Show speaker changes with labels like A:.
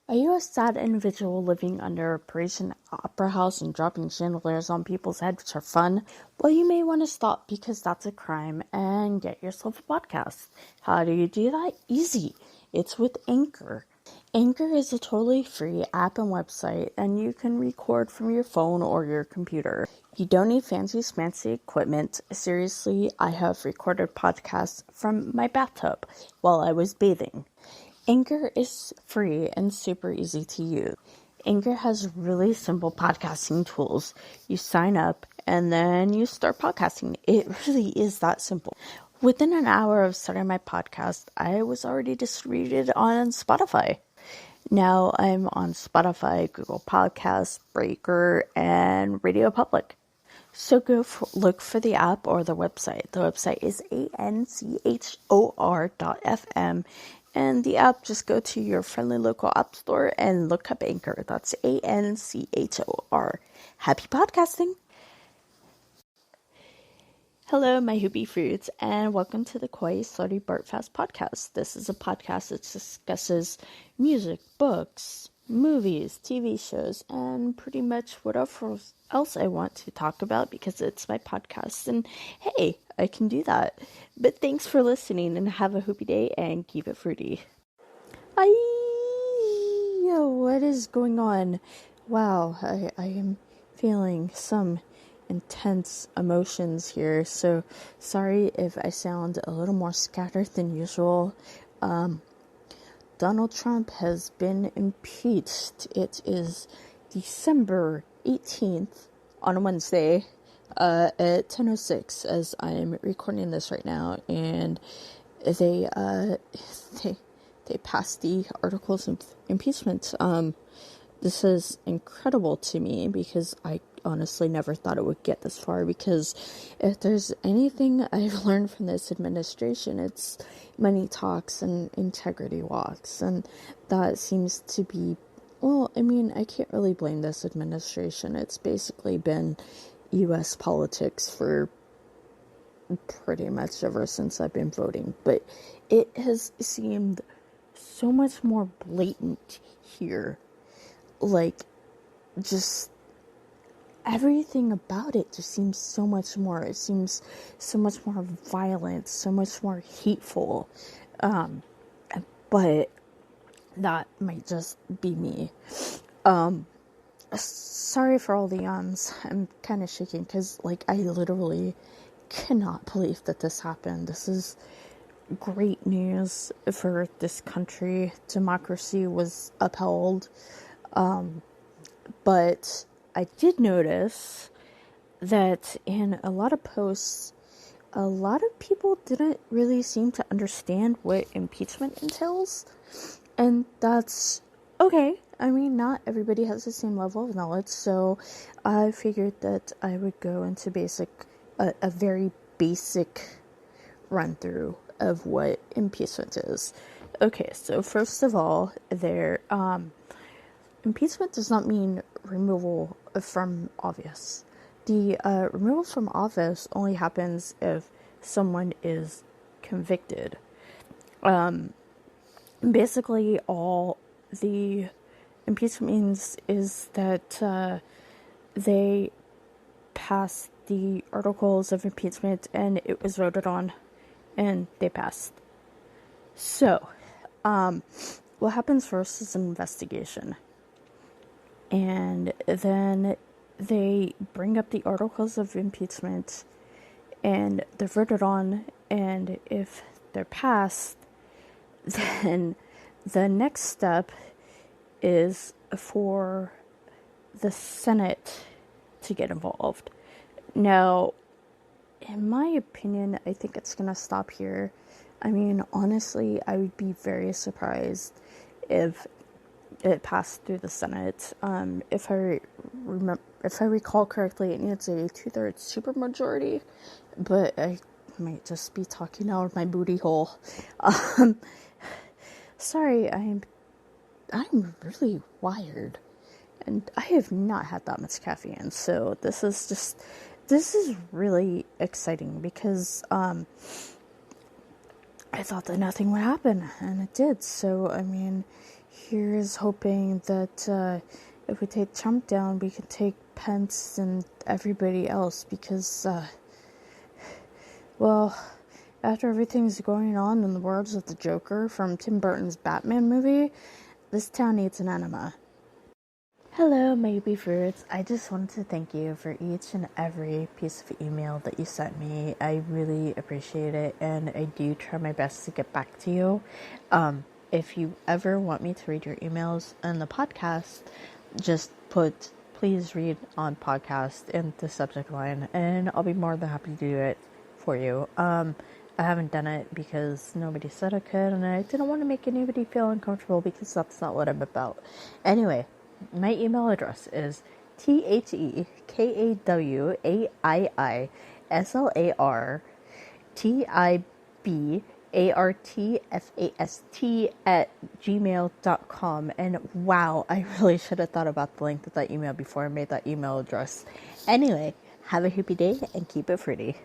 A: Are you a sad individual living under a Parisian opera house and dropping chandeliers on people's heads for fun? Well, you may want to stop because that's a crime and get yourself a podcast. How do you do that? Easy. It's with Anchor. Anchor is a totally free app and website, and you can record from your phone or your computer. You don't need fancy smancy equipment. Seriously, I have recorded podcasts from my bathtub while I was bathing. Anchor is free and super easy to use. Anchor has really simple podcasting tools. You sign up and then you start podcasting. It really is that simple. Within an hour of starting my podcast, I was already distributed on Spotify. Now I'm on Spotify, Google Podcasts, Breaker, and Radio Public. So look for the app or the website. The website is anchor.fm, and the app, just go to your friendly local app store and look up Anchor. That's ANCHOR. Happy podcasting! Hello, my hoopy fruits, and welcome to the Koi Slutty Bartfast podcast. This is a podcast that discusses music, books, movies, TV shows, and pretty much whatever else I want to talk about because it's my podcast, and hey, I can do that. But thanks for listening, and have a hoopy day, and keep it fruity. What is going on? Wow, I am feeling some intense emotions here, so sorry if I sound a little more scattered than usual. Donald Trump has been impeached. It is December 18th on a Wednesday at 10:06 as I'm recording this right now, and they passed the articles of impeachment. This is incredible to me because I honestly never thought it would get this far, because if there's anything I've learned from this administration, it's money talks and integrity walks, and that seems to be, well, I mean, I can't really blame this administration. It's basically been U.S. politics for pretty much ever since I've been voting, but it has seemed so much more blatant here. Like, just everything about it just seems so much more. It seems so much more violent, so much more hateful. But that might just be me. Sorry for all the yawns. I'm kind of shaking because, like, I literally cannot believe that this happened. This is great news for this country. Democracy was upheld. But I did notice that in a lot of posts, a lot of people didn't really seem to understand what impeachment entails. And that's okay. I mean, not everybody has the same level of knowledge, so I figured that I would go into a very basic run through of what impeachment is. Okay, so first of all, impeachment does not mean removal from office. The removal from office only happens if someone is convicted. Basically, all the impeachment means is that they passed the articles of impeachment and it was voted on and they passed. So, what happens first is an investigation. And then they bring up the articles of impeachment and they're voted on, and if they're passed, then the next step is for the Senate to get involved. Now, in my opinion, I think it's going to stop here. I mean, honestly, I would be very surprised if it passed through the Senate. If I recall correctly, it needs a 2/3 supermajority, but I might just be talking out of my booty hole. Sorry, I'm really wired, and I have not had that much caffeine, so this is really exciting because I thought that nothing would happen, and it did. So I mean, here's hoping that if we take Trump down, we can take Pence and everybody else because, well, after everything's going on in the worlds of the Joker from Tim Burton's Batman movie, this town needs an enema. Hello, my Yuppie Fruits. I just wanted to thank you for each and every piece of email that you sent me. I really appreciate it, and I do try my best to get back to you. If you ever want me to read your emails in the podcast, just put "please read on podcast" in the subject line, and I'll be more than happy to do it for you. I haven't done it because nobody said I could, and I didn't want to make anybody feel uncomfortable because that's not what I'm about. Anyway, my email address is thekawaiislabartfast@gmail.com. And wow, I really should have thought about the length of that email before I made that email address. Anyway, have a happy day and keep it fruity.